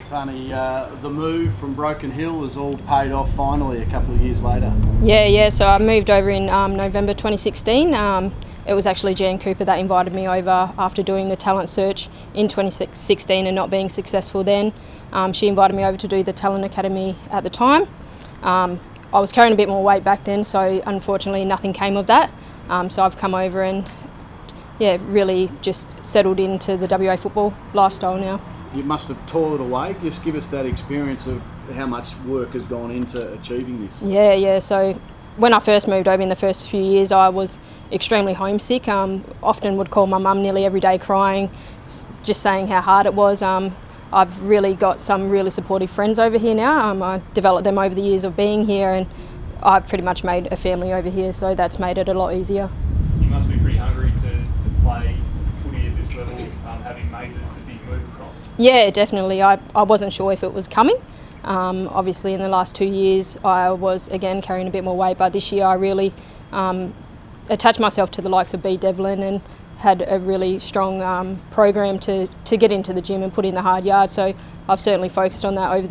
Tarnee, the move from Broken Hill has all paid off finally a couple of years later. Yeah. So I moved over in November 2016. It was actually Jan Cooper that invited me over after doing the talent search in 2016 and not being successful then. She invited me over to do the talent academy at the time. I was carrying a bit more weight back then, so unfortunately nothing came of that. So I've come over and really just settled into the WA football lifestyle now. You must have toiled away. Just give us that experience of how much work has gone into achieving this. Yeah. So when I first moved over in the first few years, I was extremely homesick. Often would call my mum nearly every day crying, just saying how hard it was. I've really got some really supportive friends over here now. I developed them over the years of being here, and I've pretty much made a family over here, so that's made it a lot easier. You must be pretty hungry to play footy at this level, having made the big move across. Yeah, definitely. I wasn't sure if it was coming. Obviously in the last 2 years I was again carrying a bit more weight, but this year I really attached myself to the likes of B. Devlin and had a really strong program to get into the gym and put in the hard yard. So I've certainly focused on that over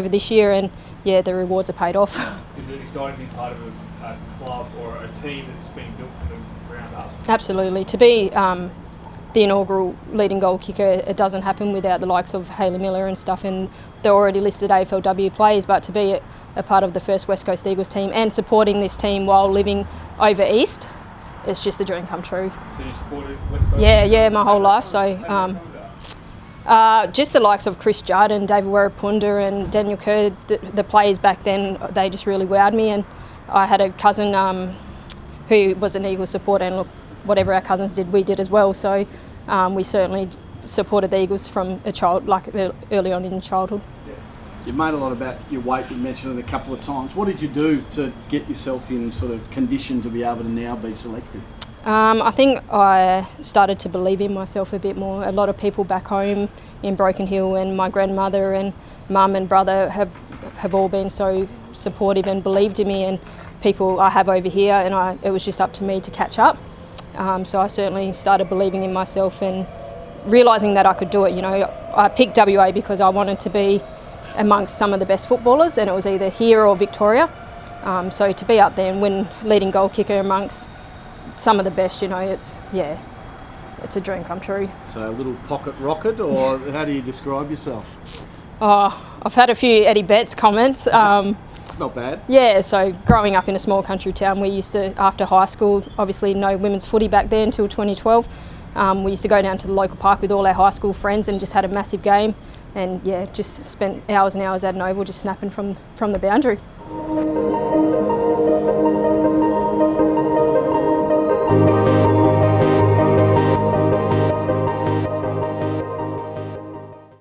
this year, and the rewards are paid off. Is it exciting to be part of a club or a team that's been built from the ground up? Absolutely. To be the inaugural leading goal kicker, it doesn't happen without the likes of Hayley Miller and stuff, and the already listed AFLW players, but to be a part of the first West Coast Eagles team and supporting this team while living over east, it's just a dream come true. So you supported West Coast? Yeah, my whole life. So just the likes of Chris Judd and David Warapunda and Daniel Kerr, the players back then, they just really wowed me. And I had a cousin who was an Eagles supporter, and look, whatever our cousins did, we did as well. So we certainly supported the Eagles from early on in childhood. You've made a lot about your weight. You mentioned it a couple of times. What did you do to get yourself in sort of condition to be able to now be selected? I think I started to believe in myself a bit more. A lot of people back home in Broken Hill, and my grandmother and mum and brother have all been so supportive and believed in me, and people I have over here, and it was just up to me to catch up. So I certainly started believing in myself and realising that I could do it. You know, I picked WA because I wanted to be amongst some of the best footballers, and it was either here or Victoria. So to be up there and win leading goal kicker amongst some of the best, it's a dream come true. So a little pocket rocket, or how do you describe yourself? I've had a few Eddie Betts comments. It's not bad. Yeah, so growing up in a small country town, we used to, after high school, obviously no women's footy back then until 2012, we used to go down to the local park with all our high school friends and just had a massive game, and just spent hours and hours at an oval just snapping from the boundary.